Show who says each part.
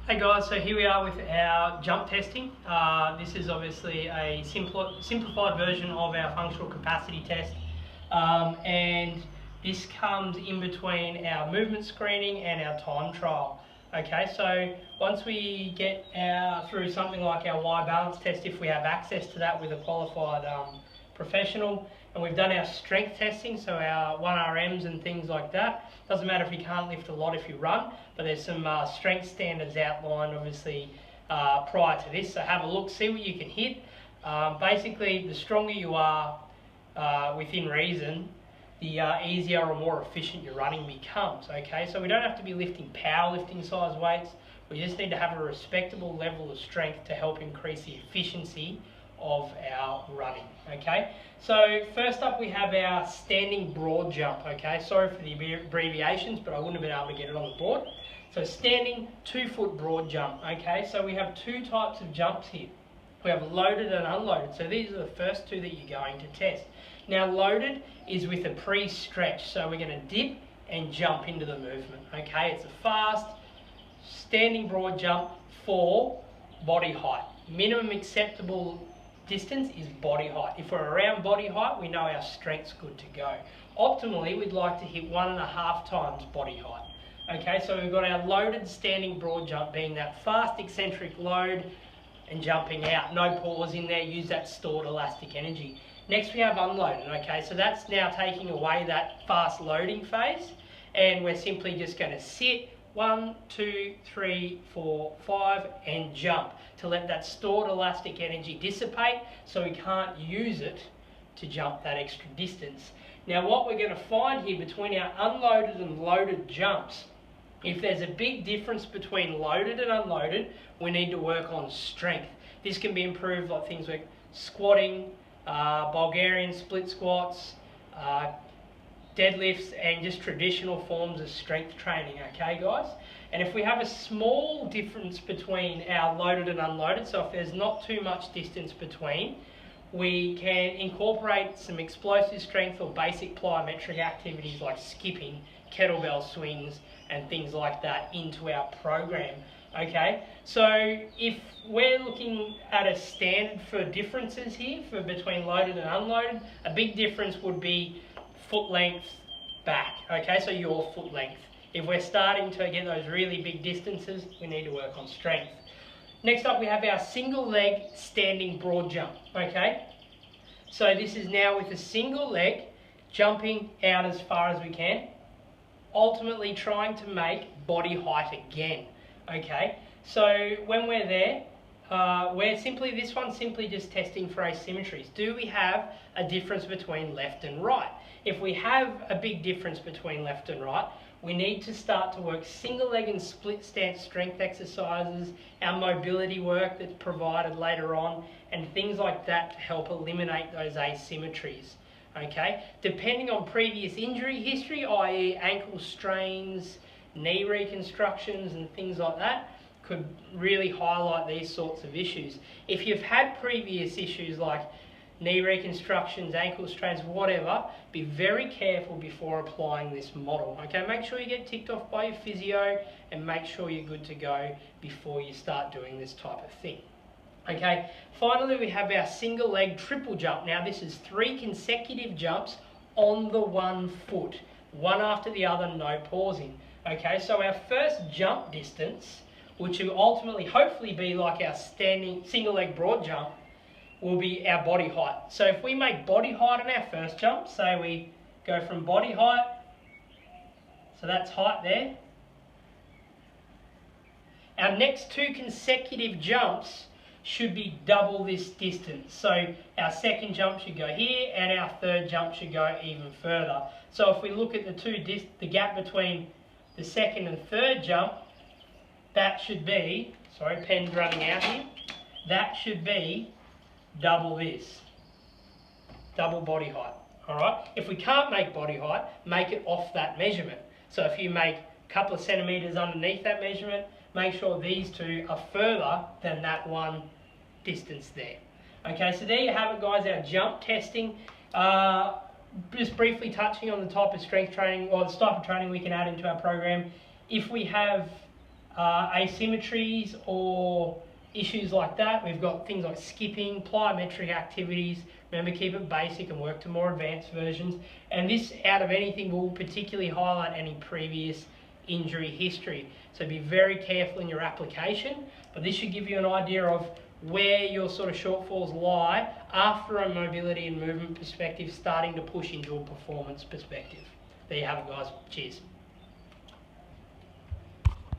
Speaker 1: Hey guys, so here we are with our jump testing. This is obviously a simplified version of our functional capacity test, and this comes in between our movement screening and our time trial. Okay, so once we get through something like our Y balance test, if we have access to that with a qualified professional, and we've done our strength testing, so our 1RMs and things like that. Doesn't matter if you can't lift a lot if you run, but there's some strength standards outlined obviously prior to this, so have a look, see what you can hit. Basically, the stronger you are within reason, the easier or more efficient your running becomes. Okay, so we don't have to be lifting powerlifting size weights, we just need to have a respectable level of strength to help increase the efficiency of our running. Okay, so first up we have our standing broad jump. Okay, sorry for the abbreviations, but I wouldn't have been able to get it on the board. So standing 2 foot broad jump. Okay, so we have two types of jumps here. We have loaded and unloaded, so these are the first two that you're going to test. Now loaded is with a pre-stretch, so we're going to dip and jump into the movement. Okay, it's a fast standing broad jump for body height. Minimum acceptable distance is body height. If we're around body height, we know our strength's good to go. Optimally, we'd like to hit 1.5 times body height. Okay, so we've got our loaded standing broad jump being that fast eccentric load and jumping out. No pause in there, use that stored elastic energy. Next we have unloaded. Okay, so that's now taking away that fast loading phase, and we're simply just going to sit 1, 2, 3, 4, 5 and jump to let that stored elastic energy dissipate so we can't use it to jump that extra distance. Now what we're going to find here between our unloaded and loaded jumps, if there's a big difference between loaded and unloaded, we need to work on strength. This can be improved like things like squatting, Bulgarian split squats, deadlifts, and just traditional forms of strength training. Okay guys, and if we have a small difference between our loaded and unloaded, so if there's not too much distance between, we can incorporate some explosive strength or basic plyometric activities like skipping, kettlebell swings and things like that into our program. Okay, so if we're looking at a standard for differences here for between loaded and unloaded, a big difference would be foot length back. Okay, so your foot length. If we're starting to get those really big distances, we need to work on strength. Next up we have our single leg standing broad jump. Okay, so this is now with a single leg jumping out as far as we can, ultimately trying to make body height again. Okay, so when we're there, this one's simply just testing for asymmetries. Do we have a difference between left and right? If we have a big difference between left and right, we need to start to work single leg and split stance strength exercises, our mobility work that's provided later on, and things like that to help eliminate those asymmetries. Okay, depending on previous injury history, i.e. ankle strains, knee reconstructions and things like that, could really highlight these sorts of issues. If you've had previous issues like knee reconstructions, ankle strains, whatever, be very careful before applying this model. Okay, make sure you get ticked off by your physio and make sure you're good to go before you start doing this type of thing. Okay, finally we have our single leg triple jump. Now this is 3 consecutive jumps on the 1 foot, one after the other, no pausing. Okay, so our first jump distance, which will ultimately hopefully be like our standing single leg broad jump, will be our body height. So if we make body height on our first jump, say we go from body height, so that's height there. Our next 2 consecutive jumps should be double this distance. So our second jump should go here and our third jump should go even further. So if we look at the gap between the second and third jump, that should be, sorry, pen's running out here, that should be double this, double body height. Alright, if we can't make body height, make it off that measurement. So if you make a couple of centimetres underneath that measurement, make sure these 2 are further than that one distance there. Okay, so there you have it guys, our jump testing. Just briefly touching on the type of strength training or the type of training we can add into our program. If we have asymmetries or issues like that. We've got things like skipping, plyometric activities. Remember, keep it basic and work to more advanced versions. And this, out of anything, will particularly highlight any previous injury history. So be very careful in your application, but this should give you an idea of where your sort of shortfalls lie after a mobility and movement perspective starting to push into a performance perspective. There you have it, guys. Cheers.